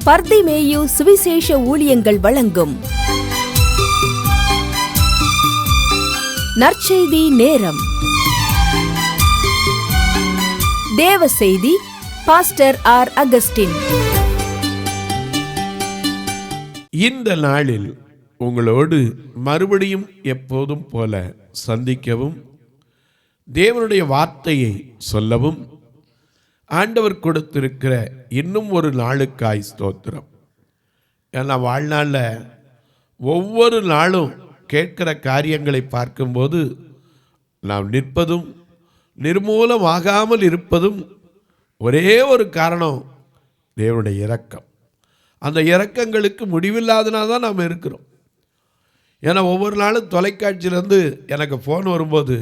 பர்திமேயு சுவிசேஷ ஊழியங்கள் வழங்கும் நற்செய்தி நேரம். தேவ செய்தி பாஸ்டர் ஆர். அகஸ்டின். இந்த நாளில் உங்களோடு மறுபடியும் எப்போதும் போல சந்திக்கவும், தேவனுடைய வார்த்தையை சொல்லவும் ஆண்டவர் கொடுத்திருக்கிற இன்னும் ஒரு நாளுக்காய் ஸ்தோத்திரம். ஏன்னா வாழ்நாளில் ஒவ்வொரு நாளும் கேட்கிற காரியங்களை பார்க்கும்போது நாம் நிற்பதும் நிர்மூலமாகாமல் இருப்பதும் ஒரே ஒரு காரணம், தேவனுடைய இரக்கம். அந்த இரக்கங்களுக்கு முடிவில்லாதனால தான் நாம் இருக்கிறோம். ஏன்னா ஒவ்வொரு நாளும் தொலைக்காட்சியிலேருந்து எனக்கு ஃபோன் வரும்போது,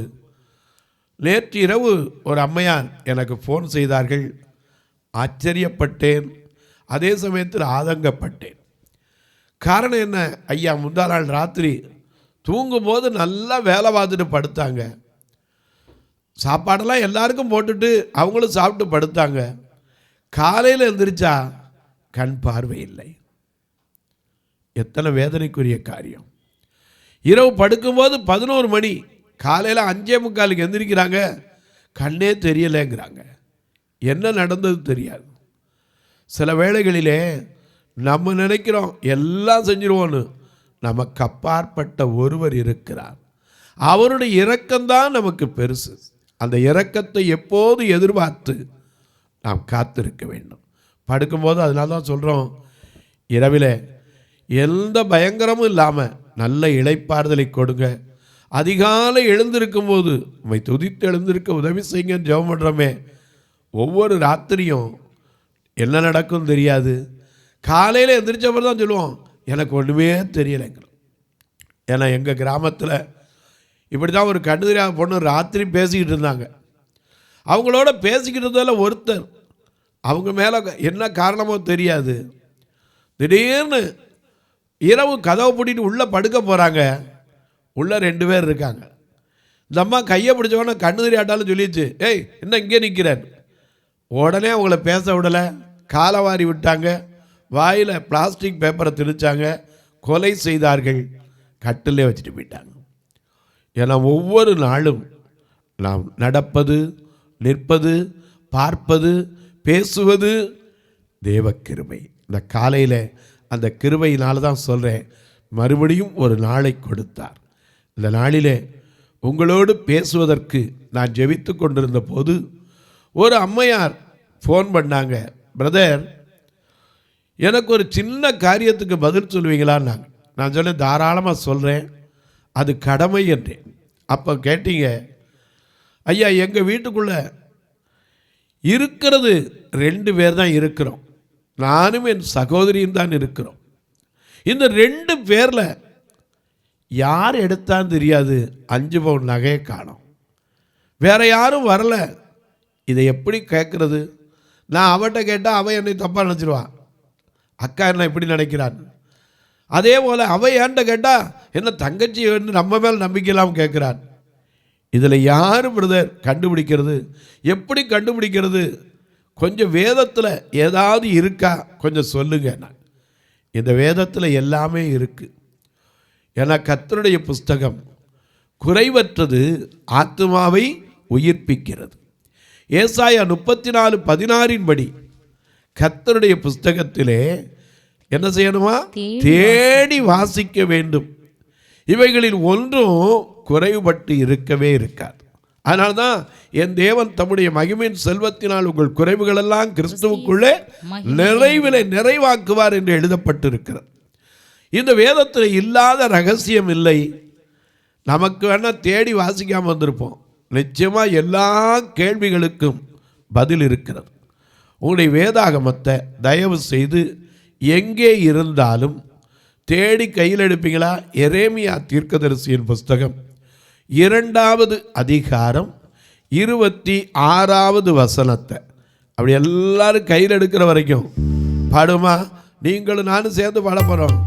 நேற்று இரவு ஒரு அம்மையார் எனக்கு ஃபோன் செய்தார்கள். ஆச்சரியப்பட்டேன், அதே சமயத்தில் ஆதங்கப்பட்டேன். காரணம் என்ன? ஐயா முந்தா நாள் ராத்திரி தூங்கும்போது நல்லா வேலை பார்த்துட்டு படுத்தாங்க. சாப்பாடெல்லாம் எல்லாருக்கும் போட்டுட்டு அவங்களும் சாப்பிட்டு படுத்தாங்க. காலையில் எழுந்திரிச்சா கண் பார்வை இல்லை. எத்தனை வேதனைக்குரிய காரியம். இரவு படுக்கும்போது 11 மணி, காலையில் 5:45 எந்திரிக்கிறாங்க, கண்ணே தெரியலைங்கிறாங்க. என்ன நடந்தது தெரியாது. சில வேளைகளிலே நம்ம நினைக்கிறோம் எல்லாம் செஞ்சிருவோன்னு. நமக்கு அப்பாற்பட்ட ஒருவர் இருக்கிறார். அவருடைய இரக்கம்தான் நமக்கு பெருசு. அந்த இரக்கத்தை எப்போது எதிர்பார்த்து நாம் காத்திருக்க வேண்டும். படுக்கும்போது அதனால தான் சொல்கிறோம், இரவில் எந்த பயங்கரமும் இல்லாமல் நல்ல இளைப்பாறுதலை கொடுங்க. அதிகாலை எழுந்திருக்கும் போது உம்மை துதித்து எழுந்திருக்க உதவி செய்யுங்கன்னு ஜெபம் பண்ணுறோமே. ஒவ்வொரு ராத்திரியும் என்ன நடக்கும் தெரியாது. காலையில் எழுந்திரிச்சப்பறம் தான் சொல்லுவோம், எனக்கு ஒன்றுமே தெரியலைங்கிறோம். ஏன்னா எங்கள் கிராமத்தில் இப்படி தான் ஒரு கண்ணு தெரியாத பொண்ணு ராத்திரி பேசிக்கிட்டு இருந்தாங்க. அவங்களோட பேசிக்கிட்டு இருந்ததில் ஒருத்தர், அவங்க மேலே என்ன காரணமோ தெரியாது, திடீர்னு இரவு கதவை பூட்டிட்டு உள்ளே படுக்க போகிறாங்க. உள்ளே 2 பேர் இருக்காங்க. இந்த அம்மா கையை பிடிச்சவொடனே கண்ணு தெரியாட்டாலும் சொல்லிச்சு, ஏய் என்ன இங்கே நிற்கிறேன். உடனே அவங்கள பேச விடலை, காலை வாரி விட்டாங்க, வாயில் பிளாஸ்டிக் பேப்பரை திணிச்சாங்க, கொலை செய்தார்கள், கட்டிலே வச்சுட்டு போயிட்டாங்க. ஏன்னா ஒவ்வொரு நாளும் நாம் நடப்பது, நிற்பது, பார்ப்பது, பேசுவது தேவ கிருபை. இந்த காலையில் அந்த கிருபையினால தான் சொல்கிறேன், மறுபடியும் ஒரு நாளை கொடுத்தார். இந்த நாளிலே உங்களோடு பேசுவதற்கு நான் ஜெபித்து கொண்டிருந்த போது ஒரு அம்மையார் ஃபோன் பண்ணாங்க. பிரதர், எனக்கு ஒரு சின்ன காரியத்துக்கு பதில் சொல்லுவீங்களான்னாங்க. நான் சொன்னேன், தாராளமாக சொல்கிறேன், அது கடமை என்றேன். அப்போ கேட்டீங்க, ஐயா எங்கள் வீட்டுக்குள்ளே இருக்கிறது 2 பேர் தான் இருக்கிறோம், நானும் என் சகோதரியும் தான் இருக்கிறோம். இந்த 2 பேரில் யார் எடுத்தான்னு தெரியாது, 5 பவுன் நகையை காணோம், வேற யாரும் வரல. இதை எப்படி கேட்குறது? நான் அவட்ட கேட்டால் அவன் என்னை தப்பாக நினச்சிடுவான், அக்கா என்ன இப்படி நினைக்கிறான். அதே போல் அவன் ஏன்ட்ட கேட்டால் என்ன தங்கச்சி நம்ம மேல் நம்பிக்கையெல்லாம் கேட்குறான். இதில் யார் பிரதர் கண்டுபிடிக்கிறது? எப்படி கண்டுபிடிக்கிறது? கொஞ்சம் வேதத்தில் ஏதாவது இருக்கா கொஞ்சம் சொல்லுங்க. நான் இந்த வேதத்தில் எல்லாமே இருக்குது. ஏன்னா கர்த்தருடைய புஸ்தகம் குறைவற்றது, ஆத்துமாவை உயிர்ப்பிக்கிறது. ஏசாயா 34:16 படி கர்த்தருடைய புஸ்தகத்திலே என்ன செய்யணுமா? தேடி வாசிக்க வேண்டும். இவைகளில் ஒன்றும் குறைவுபட்டு இருக்கவே இருக்காது. அதனால தான் என் தேவன் தம்முடைய மகிமையின் செல்வத்தினால் உங்கள் குறைவுகளெல்லாம் கிறிஸ்துவுக்குள்ளே நிறைவிலே நிறைவாக்குவார் என்று எழுதப்பட்டிருக்கிறது. இந்த வேதத்தில் இல்லாத ரகசியம் இல்லை. நமக்கு வேணால் தேடி வாசிக்காமல் வந்திருப்போம். நிச்சயமாக எல்லா கேள்விகளுக்கும் பதில் இருக்கிறது. உங்களுடைய வேதாகமத்தை தயவு செய்து எங்கே இருந்தாலும் தேடி கையில் எடுப்பீங்களா? எரேமியா தீர்க்கதரிசியின் புஸ்தகம் 2வது அதிகாரம் 26வது வசனத்தை அப்படி எல்லாரும் கையில் எடுக்கிற வரைக்கும் பாடுமா? நீங்களும் நானும் சேர்ந்து பாட போகிறோம்.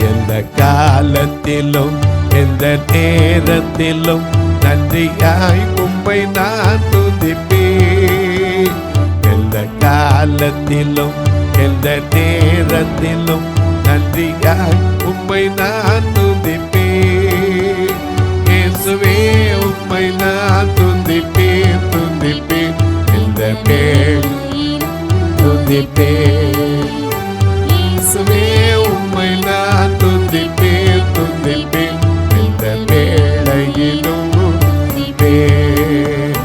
எந்த காலத்திலும் எந்த நேரத்திலும் நன்றியாய் உம்மை நான் துதிப்பேன். எந்த காலத்திலும் எந்த நேரத்திலும் நன்றியாய் உம்மை நான் துதிப்பேன். இயேசுவே உம்மை நான் துதிப்பேன் துதிப்பேன் எந்த வேளையிலும் துதிப்பேன். இயேசுவே உம்மை நான் துதிப்பேன் துதிப்பேன் எந்த வேளையிலும் துதிப்பேன்.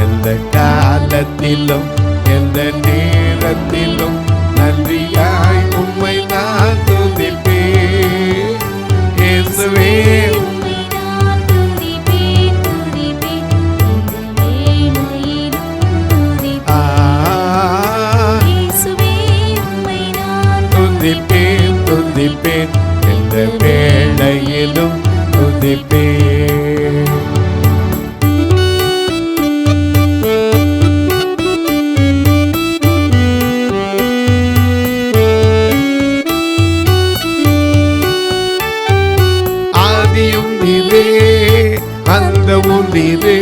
எந்த காலத்திலும் எந்த நேரத்திலும் நன்றியாய் உம்மை நான் துதிப்பேன். இயேசுவே உம்மை நான் துதிப்பேன் துதிப்பேன் எந்த வேளையிலும் துதிப்பேன். இயேசுவே உம்மை நான் துதிப்பேன் துதிப்பேன் எந்த வேளையிலும் துதிப்பேன். அந்தமும் நீரே,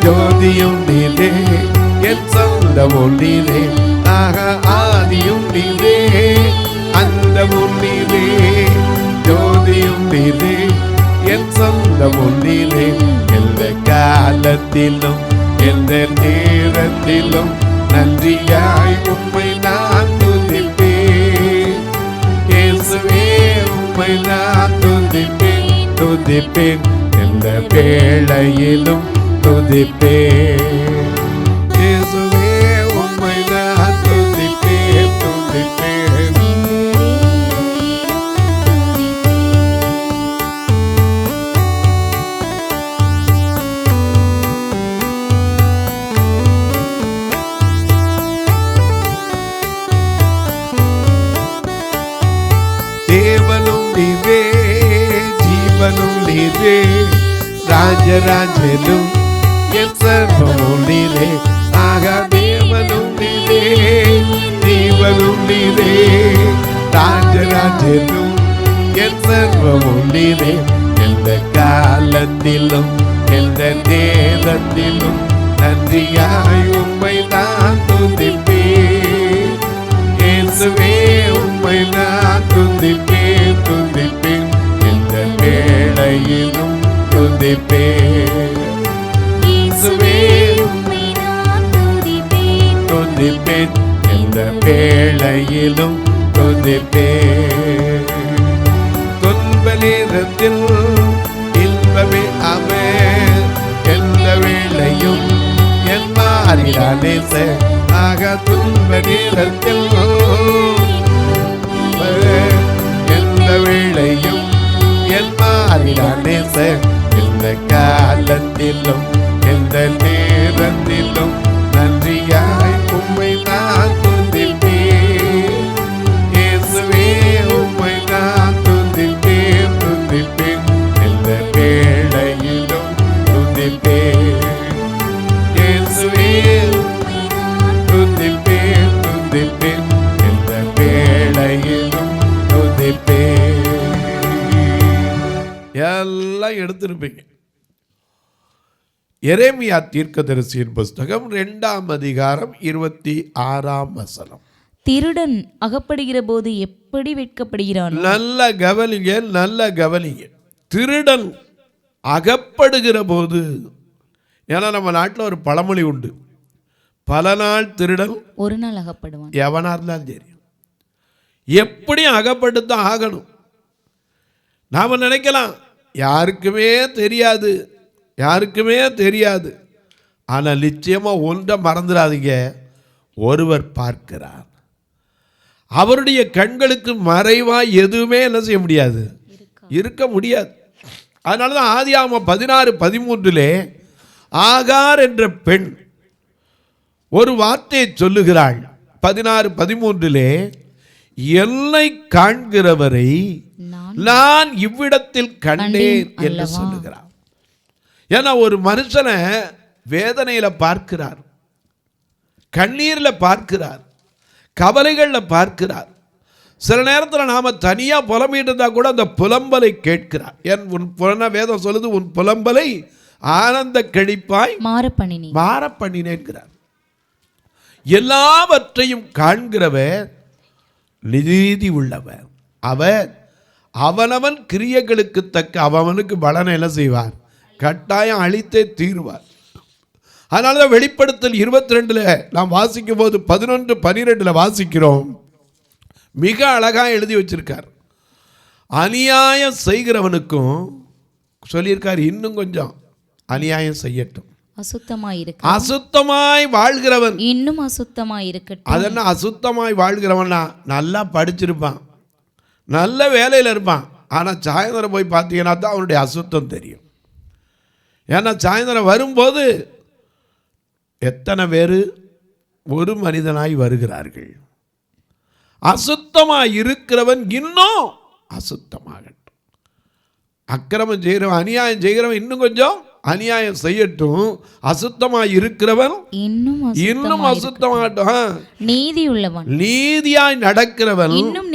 ஜோதியும் நீரே, என் சொந்தமும் நீரே. ஆக ஆதியும் நீரே, அந்தமும் நீரே, ஜோதியும் நீரே, என் சொந்தமும் நீரே. எந்த காலத்திலும் எந்த நேரத்திலும் நன்றியாய் உம்மை நான் துதிப்பேன். இயேசுவே உம்மை நான் துதிப்பேன் துதிப்பேன் எந்த வேளையிலும் துதிப்பேன். இயேசுவே உம்மை நான் துதிப்பேன் துதிப்பேன். தேவனும் நீரே, ஜீவனும் நீரே, ராஜராஜனும் என் சர்வமும் நீரே. ஆக தேவனும் நீரே, ஜீவனும் நீரே, ராஜராஜனும் என் சர்வமும் நீரே. எந்த காலத்திலும் எந்த நேரத்திலும் நன்றியாய் உம்மை நான் துதிப்பேன். இயேசுவே உம்மை நான் துதிப்பேன் துதிப்பேன் எந்த வேளையிலும் துதிப்பேன். இயேசுவே உம்மை நான் துதிப்பேன் துதிப்பேன் எந்த வேளையிலும் துதிப்பேன். துன்ப நேரத்தில் இன்பமே அவன், எந்த வேளையும் என் மாறினானே. ஆக துன்ப நேரத்தில் எந்த வேளையும் என் மாறினானே. எந்த காலத்திலும் எந்த நேரத்திலும் நன்றியாய் உம்மை நான் துதிப்பேன். இயேசுவே உம்மை நான் துதிப்பேன் துதிப்பேன் எந்த வேளையிலும் துதிப்பேன். இயேசுவே உம்மை நான் துதிப்பேன் துதிப்பேன் எந்த வேளையிலும் துதிப்பேன். எல்லாம் எடுத்திருப்பீங்க. எரேமியா தீர்க்கதரிசியின் புஸ்தகம் 2ஆம் அதிகாரம் 26ஆம் வசனம். திருடன் அகப்படுகிற போது எப்படி வெட்கப்படுகிறான். நல்ல கவனிங்க, நல்ல கவனிங்க. திருடன் அகப்படுகிற போது, ஏன்னா நம்ம நாட்டில் ஒரு பழமொழி உண்டு, பல நாள் திருடன் ஒரு நாள் அகப்படுவான். எவனா இருந்தாலும் சரி, எப்படி அகப்படுத்தான் ஆகணும். நாம் நினைக்கலாம் யாருக்குமே தெரியாது, யாருக்குமே தெரியாது. ஆனால் நிச்சயமாக ஒன்றை மறந்துடாதீங்க, ஒருவர் பார்க்கிறார். அவருடைய கண்களுக்கு மறைவாக எதுவுமே என்ன செய்ய முடியாது, இருக்க முடியாது. அதனால தான் ஆதியாகமம் 16:13 ஆகார் என்ற பெண் ஒரு வார்த்தையை சொல்லுகிறாள். 16:13 என்னை காண்கிறவரை நான் இவ்விடத்தில் கண்டேன் என்று சொல்லுகிறார். ஏன்னா ஒரு மனுஷனை வேதனையில பார்க்கிறார், கண்ணீரில் பார்க்கிறார், கவலைகளில் பார்க்கிறார், சில நேரத்தில் நாம் தனியாக புலம்பிட்டு இருந்தால் கூட அந்த புலம்பலை கேட்கிறார். உன் வேதம் சொல்லுது, உன் புலம்பலை ஆனந்த கழிப்பாய் மாற பண்ணினேங்கிறார். எல்லாவற்றையும் காண்கிறவர் நீதி உள்ளவர். அவர் அவனவன் கிரியைகளுக்கு தக்க அவனுக்கு பலனை என்ன செய்வார்? கட்டாயம் அளித்தே தீர்வார். அதனால தான் வெளிப்படுத்தல் 22 நாம் வாசிக்கும் போது 11-12 வாசிக்கிறோம். மிக அழகாக எழுதி வச்சிருக்கார். அநியாயம் செய்கிறவனுக்கும் சொல்லியிருக்கார், இன்னும் கொஞ்சம் அநியாயம் செய்யட்டும், அசுத்தமாய் வாழ்கிறவன் இன்னும் அசுத்தமாய் இருக்கட்டும். அதென்ன அசுத்தமாய் வாழ்கிறவனா? நல்லா படிச்சிருப்பான், நல்ல வேலையில் இருப்பான், ஆனால் சாயந்தரம் போய் பார்த்தீங்கன்னா தான் அவனுடைய அசுத்தம் தெரியும். ஏன்னா சாயந்தரம் வரும்போது எத்தனை பேர் ஒரு மனிதனாய் வருகிறார்கள். அசுத்தமாக இருக்கிறவன் இன்னும் அசுத்தமாகட்டும். அக்கிரமம் செய்கிறவன், அநியாயம் செய்கிறவன் இன்னும் கொஞ்சம் அநியாயம் செய்யட்டும். அசுத்தமாக இருக்கிறவன் இன்னும் அசுத்தமாகட்டும். நீதி உள்ளவன், நீதியாய் நடக்கிறவன் இன்னும்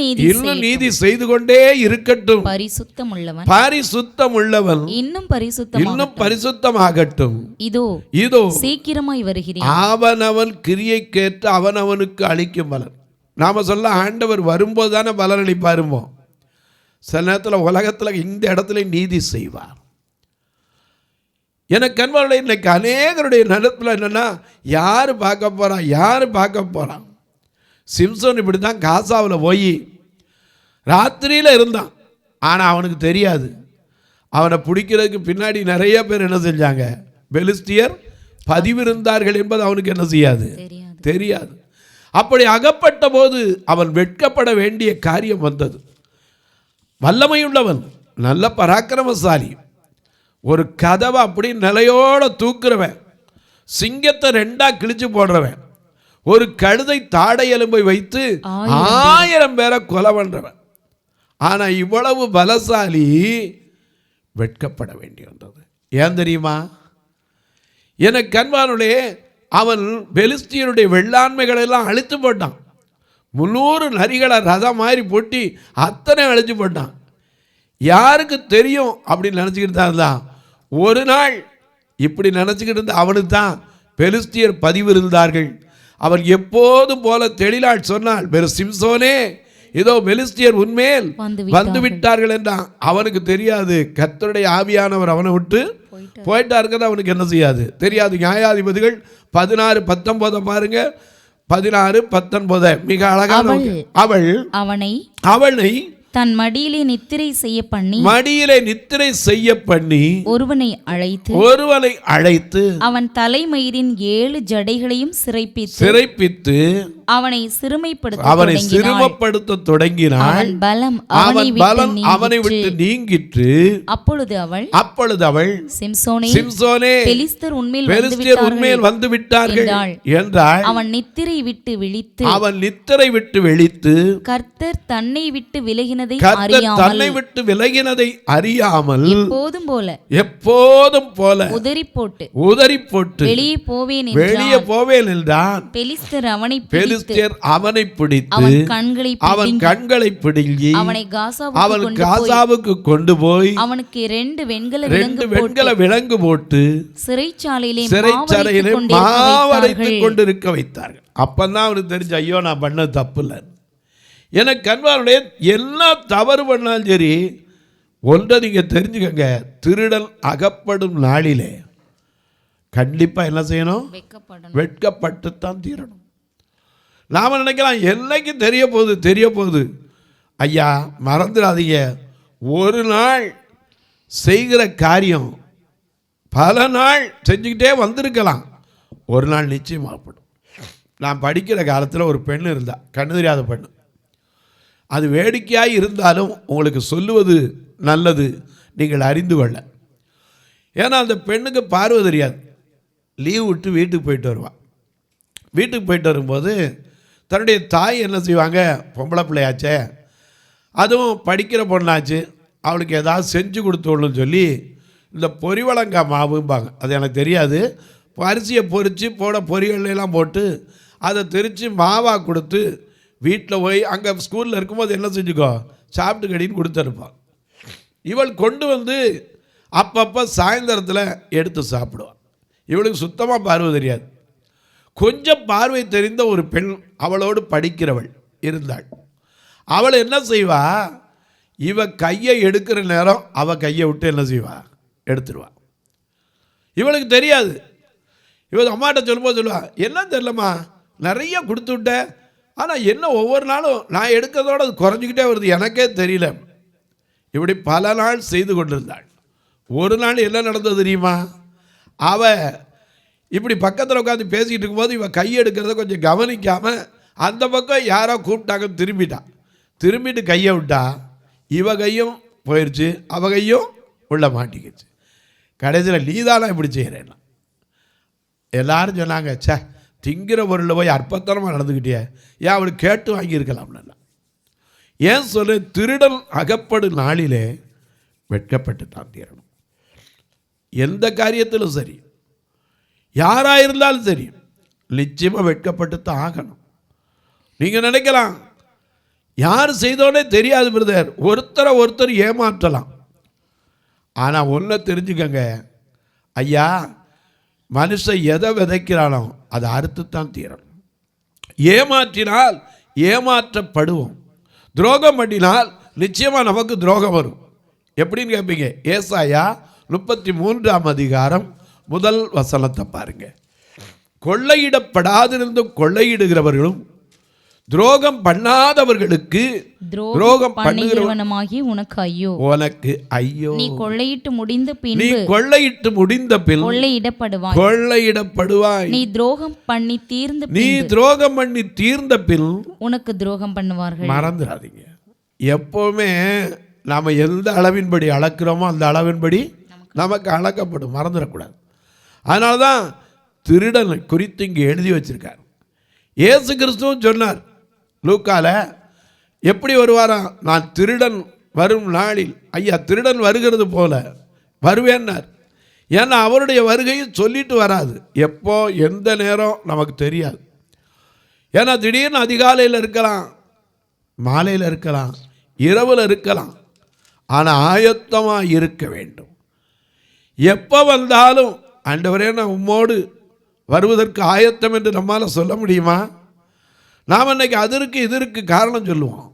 நீதி செய்து கொண்டே இருக்கட்டும். பரிசுத்தம் உள்ளவன் இன்னும் பரிசுத்தமாகட்டும். இதோ சீக்கிரமாய் வருகிறேன். அவனவன் கிரியைக்கேற்ற அவனவனுக்கு அளிக்கும் பலன். நாம் சொல்ல, ஆண்டவர் வரும்போது தானே பலன் அளிப்பாருமோ. சில நேரத்தில் உலகத்தில் இந்த இடத்துல நீதி செய்வார். எனக்கு அன்பாளர்களே, இன்னைக்கு அநேகருடைய நடப்பில் என்னென்னா, யார் பார்க்க போகிறான். சிம்சோன் இப்படி தான் காசாவில் போய் ராத்திரியில் இருந்தான். ஆனால் அவனுக்கு தெரியாது, அவனை பிடிக்கிறதுக்கு பின்னாடி நிறைய பேர் என்ன செஞ்சாங்க, பெலிஸ்தியர் பதிவிருந்தார்கள் என்பது அவனுக்கு என்ன செய்யாது, தெரியாது. அப்படி அகப்பட்ட போது அவன் வெட்கப்பட வேண்டிய காரியம் வந்தது. வல்லமையுள்ளவன், நல்ல பராக்கிரமசாலி, ஒரு கதவை அப்படி நிலையோட தூக்குறவன், சிங்கத்தை 2 கிழிச்சு போடுறவன், ஒரு கழுதை தாடை எலும்பை வைத்து 1000 பேரை கொலை பண்றவன். ஆனால் இவ்வளவு பலசாலி வெட்கப்பட வேண்டி வந்தது. ஏன் தெரியுமா? எனக்கு அன்பானுடைய அவன் பெலிஸ்தியருடைய வெள்ளாண்மைகளை எல்லாம் அழித்து போட்டான். 300 நரிகளை ரதம் மாதிரி போட்டி அத்தனை அழிச்சு போட்டான். யாருக்கு தெரியும் அப்படின்னு நினச்சிக்கிட்டு தான் இருந்தான். ஒரு நாள் இப்படி நினச்சிக்கிட்டு இருந்த அவனுக்கு தான் பெலிஸ்தியர் பதிவு இருந்தார்கள். அவன் எப்போதும் போல தெளிலாள் சொன்னாள், சிம்சோனே, இதோ பெலிஸ்தியர் உன்மேல் வந்து விட்டார்கள் என்றான். அவனுக்கு தெரியாது, கர்த்தருடைய ஆவியானவர் அவனை விட்டு போயிட்டாருங்கிறது அவனுக்கு என்ன செய்யாது, தெரியாது. நியாயாதிபதிகள் 16-19 பாருங்க. 16-19 மிக அழகான. அவனை தன் மடியிலே நித்திரை செய்ய பண்ணி ஒருவனை அழைத்து அவன் தலைமயிரின் 7 ஜடைகளையும் சிறைப்பித்து அவனை சிறுமைப்படுத்த தொடங்கினாள். அவன் பலம் அவனை விட்டு நீங்கிற்று. அப்பொழுது அவள் சிம்சோனே, பெலிஸ்தர் உன்மேல் வந்து விட்டார்கள் என்றாள். அவன் நித்திரை விட்டு விழித்து கர்த்தர் தன்னை விட்டு விலகினதை அறியாமல் எப்போதும் போல உதறி போட்டு வெளியே போவேன் என்றான். பெலிஸ்தர் அவனை பிடித்து அவன் கண்களை பிடுங்கி அவன் காசாவுக்கு கொண்டு போய் அவனுக்கு 2 வெண்கல விலங்கு போட்டு சிறைச்சாலையிலே மாவரைத்துக் கொண்டிருக்க வைத்தார்கள். அப்பதான் அவனுக்கு தெரிஞ்ச, ஐயோ நான் பண்ணது தப்பு இல்லை. எனக்கு அன்பாருடைய எல்லா தவறு பண்ணாலும் சரி, ஒன்றை நீங்கள் தெரிஞ்சுக்கங்க, திருடன் அகப்படும் நாளிலே கண்டிப்பாக என்ன செய்யணும், வெட்கப்பட்டுத்தான் தீரணும். நாம் நினைக்கலாம் என்னைக்கு தெரிய போகுது. ஐயா மறந்துடாதீங்க, ஒரு நாள் செய்கிற காரியம் பல நாள் செஞ்சுக்கிட்டே வந்திருக்கலாம், ஒரு நாள் நிச்சயமாகப்படும். நான் படிக்கிற காலத்தில் ஒரு பெண் இருந்தா, கண்ணு தெரியாத பெண்ணு. அது வேடிக்கையாக இருந்தாலும் உங்களுக்கு சொல்லுவது நல்லது, நீங்கள் அறிந்து கொள்ள. ஏன்னா அந்த பெண்ணுக்கு பார்வை தெரியாது. லீவ் விட்டு வீட்டுக்கு போயிட்டு வருவாள். வீட்டுக்கு போயிட்டு வரும்போது தன்னுடைய தாய் என்ன செய்வாங்க, பொம்பளை பிள்ளையாச்சே, அதுவும் படிக்கிற பொண்ணாச்சு, அவளுக்கு ஏதாவது செஞ்சு கொடுத்தோன்னு சொல்லி இந்த பொரிவளங்காய் மாவும்பாங்க, அது எனக்கு தெரியாது, அரிசியை பொரித்து பொரியலாம் போட்டு அதை திரித்து மாவாக கொடுத்து வீட்டில் போய் அங்கே ஸ்கூலில் இருக்கும்போது என்ன செஞ்சுக்கோ சாப்பிட்டு கடின்னு கொடுத்துருப்பான். இவள் கொண்டு வந்து அப்பப்போ சாயந்தரத்தில் எடுத்து சாப்பிடுவாள். இவளுக்கு சுத்தமாக பார்வை தெரியாது. கொஞ்சம் பார்வை தெரிந்த ஒரு பெண் அவளோடு படிக்கிறவள் இருந்தாள். அவள் என்ன செய்வா, இவ கையை எடுக்கிற நேரம் அவள் கையை விட்டு என்ன செய்வா, எடுத்துருவா. இவளுக்கு தெரியாது. இவள் அம்மாட்ட சொல்லும்போது சொல்லுவா, என்ன தெரியலம்மா நிறைய கொடுத்து விட்டேன், ஆனால் என்ன ஒவ்வொரு நாளும் நான் எடுக்கிறதோடு அது குறைஞ்சிக்கிட்டே வருது, எனக்கே தெரியல. இப்படி பல நாள் செய்து கொண்டிருந்தாள். ஒரு நாள் என்ன நடந்தது தெரியுமா, அவள் இப்படி பக்கத்தில் உட்காந்து பேசிக்கிட்டு இருக்கும்போது இவன் கை எடுக்கிறத கொஞ்சம் கவனிக்காமல் அந்த பக்கம் யாரோ கூப்பிட்டாங்க, திரும்பிட்டு கையை விட்டா இவ கையும் போயிடுச்சு, அவ கையும் உள்ள மாட்டிக்கிச்சு. கடைசியில் நீதானா இப்படி செய்கிறேன்னா எல்லாரும் சொன்னாங்க, சே திங்கிற பொருளில் போய் அற்பத்தனமாக நடந்துக்கிட்டியே, ஏன் அவளுக்கு கேட்டு வாங்கியிருக்கலாம்ல. ஏன் சொல்ல, திருடன் அகப்படும் நாளிலே வெட்கப்பட்டு தான் தீரணும். எந்த காரியத்திலும் சரி, யாராக இருந்தாலும் சரி, நிச்சயமாக வெட்கப்பட்டு தான் ஆகணும். நீங்கள் நினைக்கலாம் யார் செய்தோன்னே தெரியாது பிரதர், ஒருத்தர் ஏமாற்றலாம். ஆனால் ஒன்றை தெரிஞ்சுக்கங்க ஐயா, மனுஷன் எதை விதைக்கிறானோ அதை அறுத்துத்தான் தீரணும். ஏமாற்றினால் ஏமாற்றப்படுவோம், துரோகம் பண்ணினால் நிச்சயமாக நமக்கு துரோகம் வரும். எப்படின்னு கேட்பீங்க, ஏசாயா 33ஆம் அதிகாரம் 1 வசனத்தை பாருங்க. கொள்ளையிடப்படாதிருந்தும் கொள்ளையிடுகிறவர்களும் துரோகம் பண்ணாதவர்களுக்கு துரோகம் பண்ணுகிறவனுமாகி உனக்கு ஐயோ, உனக்கு ஐயோ. நீ கொள்ளையிட்டு முடிந்த பின் கொள்ளையிடப்படுவாய். நீ துரோகம் பண்ணி தீர்ந்த பின் உனக்கு துரோகம் பண்ணுவார்கள். மறந்துடாதீங்க, எப்பவுமே நாம எந்த அளவின்படி அளக்கிறோமோ அந்த அளவின்படி நமக்கு அளக்கப்படும், மறந்துடக்கூடாது. அதனால தான் திருடனை குறித்து இங்கே எழுதி வச்சிருக்கார். இயேசு கிறிஸ்துவும் சொன்னார் லூக்கால, எப்படி வருவாரா, நான் திருடன் வரும் நாளில், ஐயா திருடன் வருகிறது போல வருவேன்னார். ஏன்னா அவருடைய வருகையை சொல்லிட்டு வராது, எப்போ எந்த நேரம் நமக்கு தெரியாது. ஏன்னா திடீர்னு அதிகாலையில் இருக்கலாம், மாலையில் இருக்கலாம், இரவில் இருக்கலாம். ஆனால் ஆயத்தமாக இருக்க வேண்டும். எப்போ வந்தாலும் ஆண்டவரே நான் உம்மோடு வருவதற்கு ஆயத்தம் என்று நம்மால் சொல்ல முடியுமா? நாம் இன்னைக்கு அதற்கு இதற்கு காரணம் சொல்லுவோம்,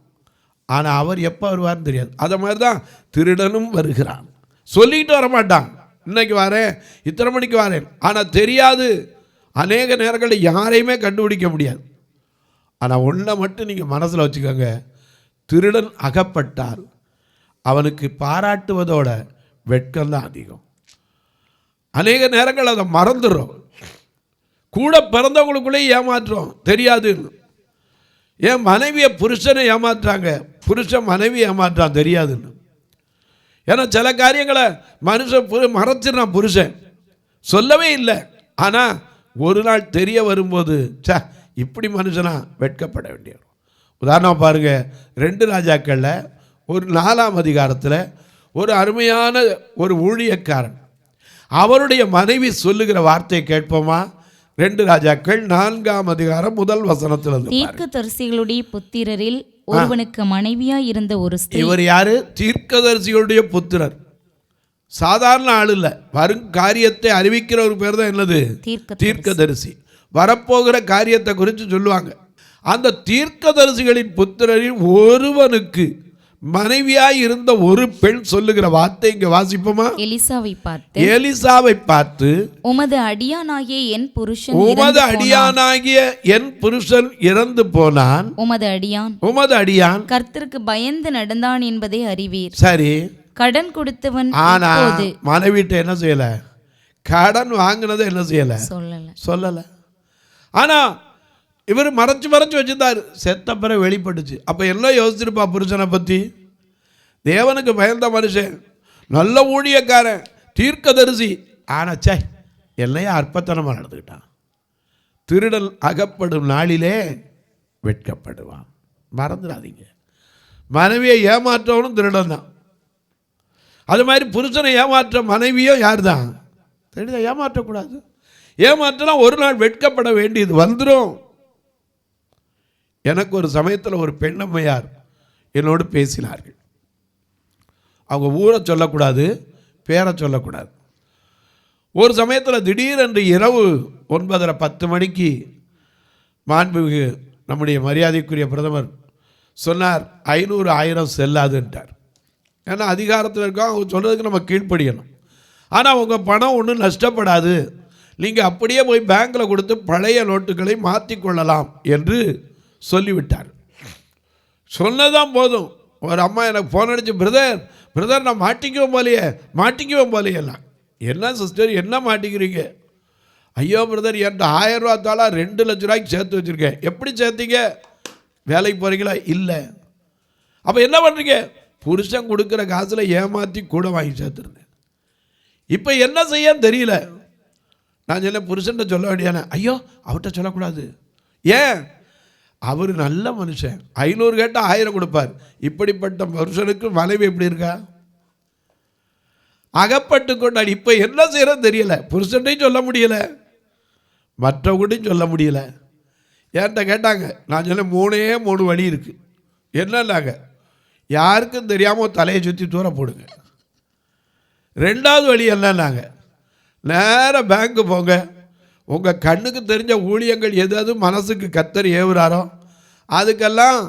ஆனால் அவர் எப்போ வருவார்னு தெரியாது. அதை மாதிரி தான் திருடனும் வருகிறான், சொல்லிட்டு வரமாட்டான், இன்னைக்கு வரேன் இத்தனை மணிக்கு வரேன், ஆனால் தெரியாது. அநேக நேரங்களில் யாரையுமே கண்டுபிடிக்க முடியாது. ஆனால் ஒன்றை மட்டும் நீங்கள் மனசில் வச்சுக்கோங்க, திருடன் அகப்பட்டால் அவனுக்கு பாராட்டுவதோட வெட்கம்தான் அதிகம். அநேக நேரங்கள் அதை மறந்துடுறோம். கூட பிறந்தவங்களுக்குள்ளே ஏமாற்றுறோம், தெரியாதுன்னு. என் மனைவியை புருஷனை ஏமாற்றுறாங்க, புருஷன் மனைவி ஏமாற்றான் தெரியாதுன்னு. ஏன்னா சில காரியங்களை மனுஷன் மறைச்சிடறான், புருஷன் சொல்லவே இல்லை. ஆனால் ஒரு நாள் தெரிய வரும்போது சே இப்படி மனுஷனா வெட்கப்பட வேண்டிய. உதாரணம் பாருங்கள், 2 ராஜாக்களில் ஒரு 4ஆம் அதிகாரத்தில் ஒரு அருமையான ஒரு ஊழியக்காரன், அவருடைய மனைவி சொல்லுகிற வார்த்தையை கேட்போமா? 2 ராஜாக்கள் 4ஆம் அதிகாரம் 1 வசனத்தில், தீர்க்கதரிசிகளுடைய புத்திரரில் ஒருவனுக்கு மனைவியா இருந்த ஒரு ஸ்திரீ. இவர் யாரு? தீர்க்கதரிசிகளுடைய புத்திரர், சாதாரண ஆள் இல்லை. வரும் காரியத்தை அறிவிக்கிற ஒரு பேர் தான் என்னது? தீர்க்கதரிசி. வரப்போகிற காரியத்தை குறித்து சொல்லுவாங்க. அந்த தீர்க்கதரிசிகளின் புத்திரரில் ஒருவனுக்கு மனைவியாய் இருந்த ஒரு பெண் சொல்லுகிற வார்த்தை இங்க வாசிப்போமா? எலிசாவை பார்த்து உமது அடியானாகிய என் புருஷன் இறந்து போனான், உமது அடியான் கர்த்தருக்கு பயந்து நடந்தான் என்பதை அறிவீர். சரி, கடன் கொடுத்தவன் ஆனா மனைவிட்ட என்ன செய்யல? கடன் வாங்கினதை என்ன செய்யல? சொல்லல. ஆனா இவர் மறைச்சு வச்சிருந்தார், செத்த பிற வெளிப்பட்டுச்சு. அப்போ என்ன யோசிச்சிருப்பா புருஷனை பற்றி? தேவனுக்கு பயந்த மனுஷன், நல்ல ஊழியக்காரன், தீர்க்கதரிசி. ஆனால் சே என்னையா அற்பத்தனமாக நடந்துக்கிட்டான். திருடன் அகப்படும் நாளிலே வெட்கப்படுவான். மறந்துடாதீங்க, மனைவியை ஏமாற்றவனும் திருடன் தான். அது மாதிரி புருஷனை ஏமாற்ற மனைவியோ யார் தான்? திருடன். ஏமாற்றக்கூடாது. ஏமாற்றினா ஒரு நாள் வெட்கப்பட வேண்டியது வந்துடும். எனக்கு ஒரு சமயத்தில் ஒரு பெண்ணம்மையார் என்னோடு பேசினார்கள். அவங்க ஊரை சொல்லக்கூடாது, பேரை சொல்லக்கூடாது. ஒரு சமயத்தில் திடீரென்று இரவு 9:30-10 மணிக்கு மாண்புமிகு நம்முடைய மரியாதைக்குரிய பிரதமர் சொன்னார், 500-1000 செல்லாதுன்ட்டார். ஏன்னா அதிகாரத்தில் இருக்கோம், அவங்க சொல்கிறதுக்கு நம்ம கீழ்ப்படியணும். ஆனால் உங்கள் பணம் ஒன்றும் நஷ்டப்படாது, நீங்கள் அப்படியே போய் பேங்க்கில் கொடுத்து பழைய நோட்டுகளை மாற்றிக்கொள்ளலாம் என்று சொல்லிவிட்டார். சொன்னதான் போதும். ஒரு அம்மா எனக்கு ஃபோன் அடிச்சு, பிரதர் நான் மாட்டிக்குவோம் போலையெல்லாம். என்ன சிஸ்டர் என்ன மாட்டிக்கிறீங்க? ஐயோ பிரதர், என்கிட்ட 1000 ரூபா தாளா 2 லட்ச ரூபாய்க்கு சேர்த்து வச்சுருக்கேன். எப்படி சேர்த்தீங்க? வேலைக்கு போகிறீங்களா? இல்லை. அப்போ என்ன பண்ணுறீங்க? புருஷன் கொடுக்குற காசில் ஏமாற்றி கூட வாங்கி சேர்த்துருந்தேன். இப்போ என்ன செய்யன்னு தெரியல. நான் சொன்னேன், புருஷன்ட்ட சொல்ல வேண்டியானே. ஐயோ அவர்கிட்ட சொல்லக்கூடாது. ஏன்? அவர் நல்ல மனுஷன், 500 கேட்டால் 1000 கொடுப்பார். இப்படிப்பட்ட புருஷனுக்கு மனைவி எப்படி இருக்கா? அகப்பட்டு கொண்டாடி. இப்போ என்ன செய்யறன்னு தெரியல. புருஷன்டையும் சொல்ல முடியலை, மற்றவங்கள்டையும் சொல்ல முடியலை. என்கிட்ட கேட்டாங்க. நான் சொன்னேன், 3 வழி இருக்குது. என்னன்னாங்க, யாருக்கும் தெரியாமல் தலையை சுற்றி தூர போடுங்க. 2வது வழி என்னன்னாங்க, நேராக பேங்க்கு போங்க. உங்கள் கண்ணுக்கு தெரிஞ்ச ஊழியங்கள் எதாவது மனசுக்கு கத்தர் ஏவுறாரோ அதுக்கெல்லாம்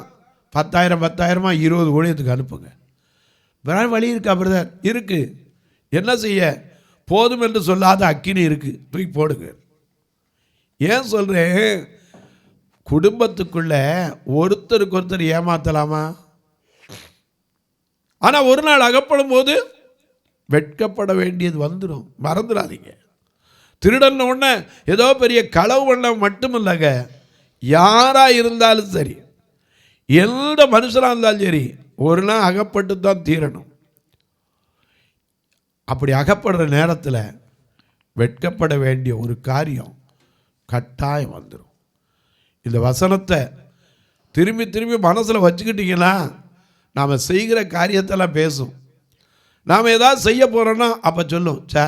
10,000 20 ஊழியத்துக்கு அனுப்புங்க. வேறு வழி இருக்கா பிரதர்? இருக்குது. என்ன செய்ய? போதும் என்று சொல்லாத அக்கினி இருக்குது, தூக்கி போடுங்க. ஏன் சொல்கிறேன்? குடும்பத்துக்குள்ள ஒருத்தருக்கு ஒருத்தர் ஏமாற்றலாமா? ஆனால் ஒரு நாள் அகப்படும் போது வெட்கப்பட வேண்டியது வந்துடும். மறந்துடாதீங்க. திருடன் ஒன்று ஏதோ பெரிய களவு பண்ண மட்டும் இல்லைங்க, யாராக இருந்தாலும் சரி, எந்த மனுஷனாக இருந்தாலும் சரி, ஒரு நாள் அகப்பட்டு தான் தீரணும். அப்படி அகப்படுற நேரத்தில் வெட்கப்பட வேண்டிய ஒரு காரியம் கட்டாயம் வந்துடும். இந்த வசனத்தை திரும்பி திரும்பி மனசில் வச்சுக்கிட்டிங்கன்னா நாம் செய்கிற காரியத்தெல்லாம் பேசும். நாம் ஏதாவது செய்ய போகிறோன்னா அப்போ சொல்லும், சே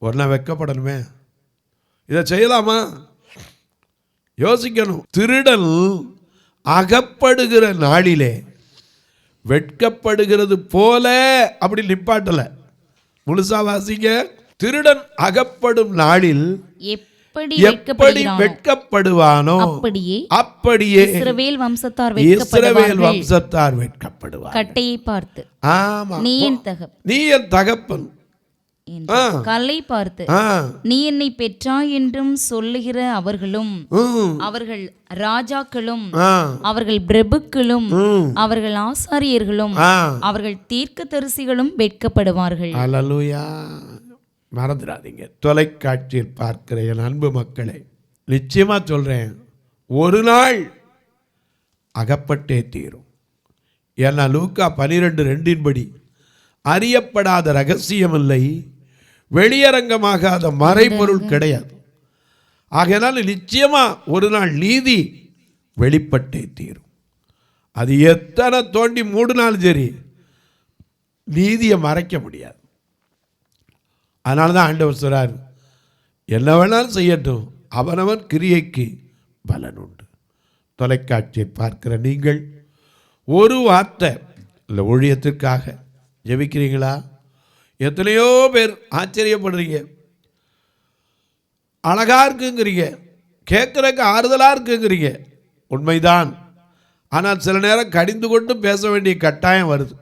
ஒரு நாள் வெட்கப்படணுமே, இதை செய்யலாமா? யோசிக்கணும். திருடன் அகப்படுகிற நாளிலே வெட்கப்படுகிறது போல அப்படி நிப்பாட்டலை. முழுசா வாசிங்க. திருடன் அகப்படும் நாளில் எப்படி வெட்கப்படுவானோ அப்படியே இஸ்ரவேல் வம்சத்தார் வெட்கப்படுவார். கட்டையை பார்த்து, ஆமா, நீ என் தகப்பன், கல்லை பார்த்து நீ என்னை பெற்றாய் என்றும் சொல்லுகிற அவர்களும், அவர்கள் ராஜாக்களும், அவர்கள் பிரபுக்களும், அவர்கள் ஆசாரியர்களும், அவர்கள் தீர்க்கதரிசிகளும் வெட்கப்படுவார்கள். அல்லேலூயா. மறந்துடாதீங்க. தொலைக்காட்சியில் பார்க்கிற என் அன்பு மக்களே, நிச்சயமா சொல்றேன், ஒரு நாள் அகப்பட்டே தீரும். ஏன்னா லூக்கா 12:2 அறியப்படாத ரகசியம் இல்லை, வெளியரங்கமாகாத மறைபொருள் கிடையாது. ஆகையினால நிச்சயமா ஒரு நாள் நீதி வெளிப்பட்டே தீரும். அது எத்தனை தோண்டி மூடினாலும் சரி, நீதியை மறைக்க முடியாது. அதனால தான் ஆண்டவர் சொல்றார், என்ன வேணாலும் செய்யட்டும், அவனவன் கிரியைக்கு பலன் உண்டு. தொலைக்காட்சியை பார்க்கிற நீங்கள் ஒரு வார்த்தை இல்லை ஊழியத்திற்காக ஜெபிக்கிறீங்களா? எத்தனையோ பேர் ஆச்சரியப்படுறீங்க, அழகா இருக்குங்கிறீங்க, கேட்குறக்கு ஆறுதலாக இருக்குங்கிறீங்க. உண்மைதான். ஆனால் சில நேரம் கடிந்து கொண்டு பேச வேண்டிய கட்டாயம் வருது.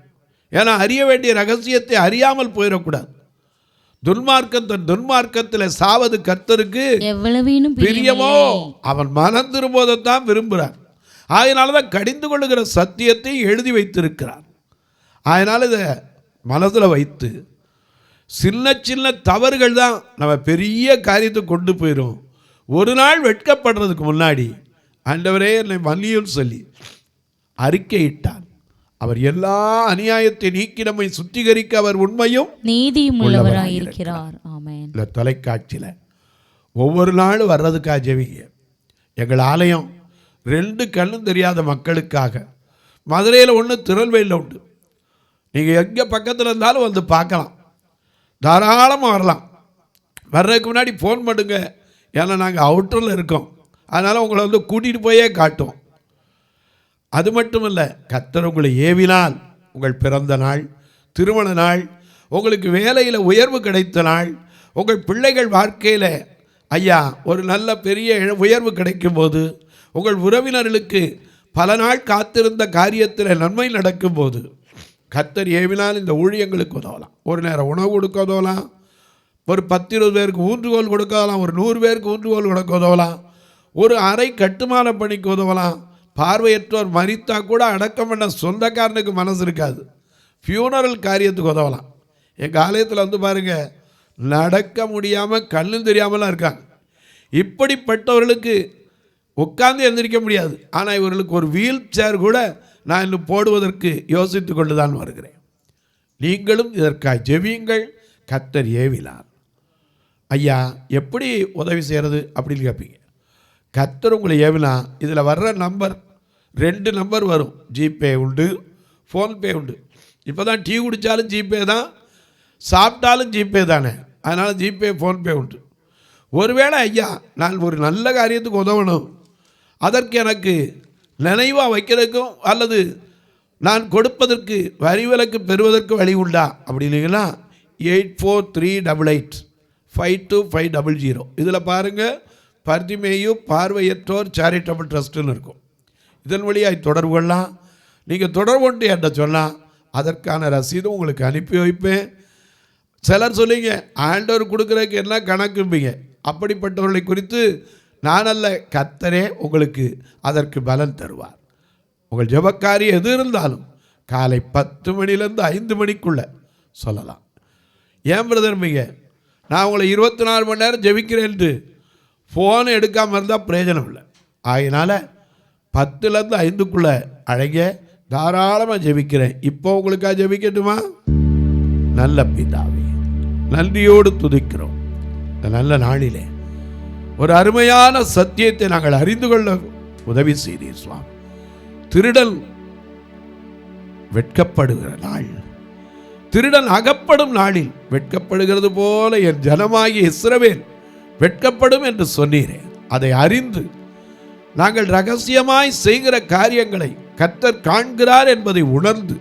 ஏன்னா அறிய வேண்டிய ரகசியத்தை அறியாமல் போயிடக்கூடாது. துன்மார்க்கன் தன் துன்மார்க்கத்தில் சாவது கர்த்தருக்கு பிரியமோ, அவன் மனம் திரும்புவதைத்தான் விரும்புகிறார். அதனாலதான் கடிந்து கொள்ளுகிற சத்தியத்தை எழுதி வைத்திருக்கிறார். அதனால் இதை மனதில் வைத்து, சின்ன சின்ன தவறுகள் தான் நம்ம பெரிய காரியத்தை கொண்டு போயிடும். ஒரு நாள் வெட்கப்படுறதுக்கு முன்னாடி ஆண்டவரே என்னை மன்னியும் சொல்லி அறிக்கையிட்டார். அவர் எல்லா அநியாயத்தை நீக்கி நம்மை சுத்திகரிக்க அவர் உண்மையும் நீதியும் உள்ளவராயிருக்கிறார். ஆமென். இந்த தொலைக்காட்சியில் ஒவ்வொரு நாளும் வர்றதுக்காக ஜெபிங்க. எங்கள் ஆலயம் 2 கண்ணும் தெரியாத மக்களுக்காக, மதுரையில் ஒன்று, திருநெல்வேலியில் உண்டு. நீங்கள் எங்கே பக்கத்தில் இருந்தாலும் வந்து பார்க்கலாம், தாராளமாக வரலாம். வர்றதுக்கு முன்னாடி ஃபோன் பண்ணுங்க, ஏன்னா நாங்கள் அவுட்டரில் இருக்கோம். அதனால் உங்களை வந்து கூட்டிகிட்டு போயே காட்டுவோம். அது மட்டுமல்ல, கர்த்தர் உங்களை ஏவினால் உங்கள் பிறந்த நாள், திருமண நாள், உங்களுக்கு வேலையில் உயர்வு கிடைத்த நாள், உங்கள் பிள்ளைகள் வாழ்க்கையில் ஐயா ஒரு நல்ல பெரிய உயர்வு கிடைக்கும்போது, உங்கள் உறவினர்களுக்கு பல நாள் காத்திருந்த காரியத்தில் நன்மை நடக்கும்போது கர்த்தர் ஏவினால் இந்த ஊழியங்களுக்கு உதவலாம். ஒரு நேரம் உணவு கொடுக்க உதவலாம், ஒரு 10-20 பேருக்கு ஊன்றுகோல் கொடுக்கலாம், ஒரு 100 பேருக்கு ஊன்றுகோல் கொடுக்க உதவலாம், ஒரு அறை கட்டுமான பணிக்கு உதவலாம். பார்வையற்றோர் மரித்தா கூட அடக்கம் பண்ண சொந்தக்காரனுக்கு மனசு இருக்காது, ஃபியூனரல் காரியத்துக்கு உதவலாம். எங்கள் ஆலயத்தில் வந்து பாருங்கள், நடக்க முடியாமல் கண்ணும் தெரியாமலாம் இருக்காங்க. இப்படிப்பட்டவர்களுக்கு உட்கார்ந்து எந்திரிக்க முடியாது, ஆனால் இவர்களுக்கு ஒரு வீல் சேர் கூட நான் இன்னும் போடுவதற்கு யோசித்து கொண்டு தான் வருகிறேன். நீங்களும் இதற்காக ஜெபியுங்கள். கர்த்தர் ஏவினார். ஐயா எப்படி உதவி செய்கிறது அப்படின்னு கேட்பீங்க. கர்த்தர் உங்களை ஏவினா இதில் வர்ற நம்பர் 2 நம்பர் வரும். ஜிபே உண்டு, ஃபோன்பே உண்டு. இப்போ தான் டீ குடித்தாலும் ஜிபே தான், சாப்பிட்டாலும் ஜிபே தானே, அதனால் ஜிபே ஃபோன்பே உண்டு. ஒருவேளை ஐயா நான் ஒரு நல்ல காரியத்துக்கு உதவணும், அதற்கு எனக்கு நினைவாக வைக்கிறதுக்கும் அல்லது நான் கொடுப்பதற்கு வரி விலக்கு பெறுவதற்கு வழி உண்டா அப்படின்னீங்கன்னா 8438852500 இதில் பாருங்கள், பர்திமேயு பார்வையற்றோர் சேரிட்டபிள் ட்ரஸ்ட்டுன்னு இருக்கும். இதன் வழியாக தொடர்பு கொள்ளலாம். நீங்கள் தொடர்பு கொண்டு என்கிட்ட சொன்னால் அதற்கான ரசீதும் உங்களுக்கு அனுப்பி வைப்பேன். சிலர் சொல்லிங்க ஆண்டவர் கொடுக்குறதுக்கு என்ன கணக்கும்பீங்க. அப்படிப்பட்டவர்களை குறித்து நான் அல்ல, கர்த்தரே உங்களுக்கு அதற்கு பலன் தருவார். உங்கள் ஜெபக்காரி எது இருந்தாலும் காலை 10 மணிலேருந்து 5 மணிக்குள்ளே சொல்லலாம். ஏன் பிரதர்மீங்க, நான் உங்களை 24 மணி நேரம் ஜெபிக்கிறேன்ட்டு ஃபோனை எடுக்காமல் இருந்தால் பிரயோஜனம் இல்லை. ஆகையினால் 10லேருந்து 5க்குள்ளே அழக தாராளமாக ஜெபிக்கிறேன். இப்போ உங்களுக்காக ஜெபிக்கட்டுமா? நல்ல பிதாவே, நன்றியோடு துதிக்கிறோம். இந்த நல்ல நாளிலே ஒரு அருமையான சத்தியத்தை நாங்கள் அறிந்து கொள்ள உதவி செய்தீர் சுவாமி. திருடன் வெட்கப்படுகிற நாள், திருடன் அகப்படும் நாளில் வெட்கப்படுகிறது போல என் ஜனமாகிய இஸ்ரவேல் வெட்கப்படும் என்று சொன்னீரே. அதை அறிந்து நாங்கள் ரகசியமாய் செய்கிற காரியங்களை கர்த்தர் காண்கிறார் என்பதை உணர்ந்து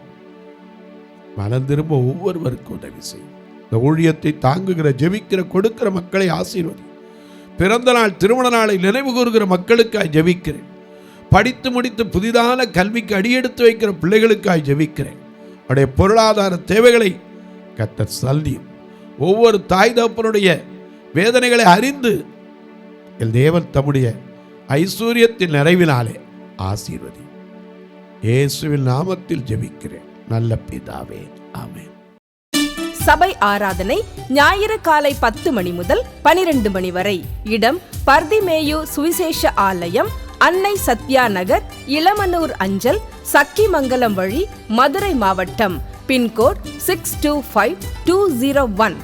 மனம் திரும்ப ஒவ்வொருவருக்கும் உதவி செய்யும். இந்த ஊழியத்தை தாங்குகிற, ஜெபிக்கிற, கொடுக்கிற மக்களை ஆசீர்வதி. பிறந்த நாள், திருமண நாளை நினைவு கூறுகிற மக்களுக்காய் ஜெபிக்கிறேன். படித்து முடித்து புதிதான கல்விக்கு அடியெடுத்து வைக்கிற பிள்ளைகளுக்காய் ஜெபிக்கிறேன். அவருடைய பொருளாதார தேவைகளை கர்த்தர் சந்தியும். ஒவ்வொரு தாய் தகப்பனுடைய வேதனைகளை அறிந்து என் தேவன் தம்முடைய ஐஸ்வர்யத்தின் நிறைவினாலே ஆசீர்வதி. இயேசுவின் நாமத்தில் ஜெபிக்கிறேன் நல்ல பிதாவே, ஆமென். சபை ஆராதனை ஞாயிறு காலை 10 மணி முதல் 12 மணி வரை. இடம் பர்திமேயு சுவிசேஷ ஆலயம், அன்னை சத்யா நகர், இளமனூர் அஞ்சல், சக்கிமங்கலம் வழி, மதுரை மாவட்டம். பின்கோட் 625201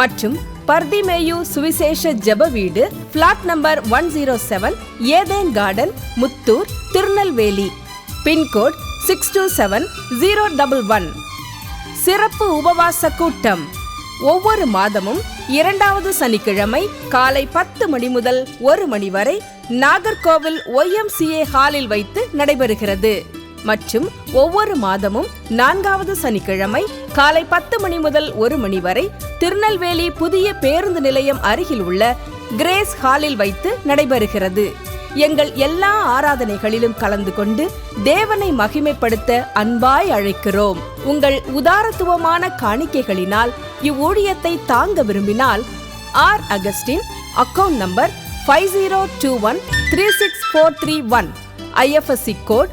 மற்றும் பர்திமேயு சுவிசேஷ ஜெப வீடு, flat number 107, Eden Garden, Muthur, Tirunelveli. Pincode 627011. சிறப்பு உபவாச கூட்டம் ஒவ்வொரு மாதமும் 2வது சனிக்கிழமை காலை 10 மணி முதல் 1 மணி வரை நாகர்கோவில் YMCA ஹாலில் வைத்து நடைபெறுகிறது. மற்றும் ஒவ்வொரு மாதமும் 4வது சனிக்கிழமை காலை 10 மணி முதல் 1 மணி வரை திருநெல்வேலி புதிய பேருந்து நிலையம் அருகில் உள்ள கிரேஸ் ஹாலில் வைத்து நடைபெறுகிறது. எங்கள் எல்லா ஆராதனைகளிலும் கலந்து கொண்டு தேவனை மகிமைப்படுத்த அன்பாய் அழைக்கிறோம். உங்கள் உதாரத்துவமான காணிக்கைகளினால் இவ்வூழியத்தை தாங்க விரும்பினால் R Augustine, account number 5021364331, IFSC code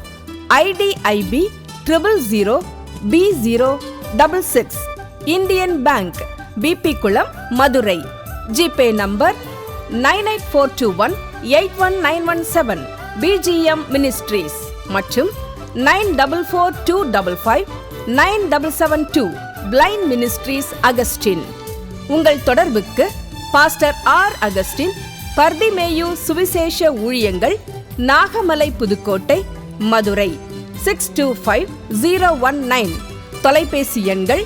IDIB 000B066, Indian Bank, BP Kulam, Madurai. GPay number 9842181917, BGM ministries மற்றும் 9442559772, பிளைண்ட் மினிஸ்ட்ரீஸ் அகஸ்டின். உங்கள் தொடர்புக்கு பாஸ்டர் ஆர் அகஸ்டின், பர்திமேயு சுவிசேஷ ஊழியங்கள், நாகமலை, புதுக்கோட்டை, மதுரை 625019. தொலைபேசி எண்கள்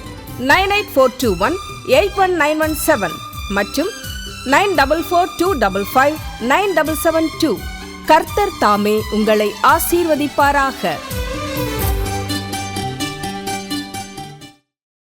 9842181917 மற்றும் 9442559772. கர்த்தர் தாமே உங்களை ஆசீர்வதிப்பாராக.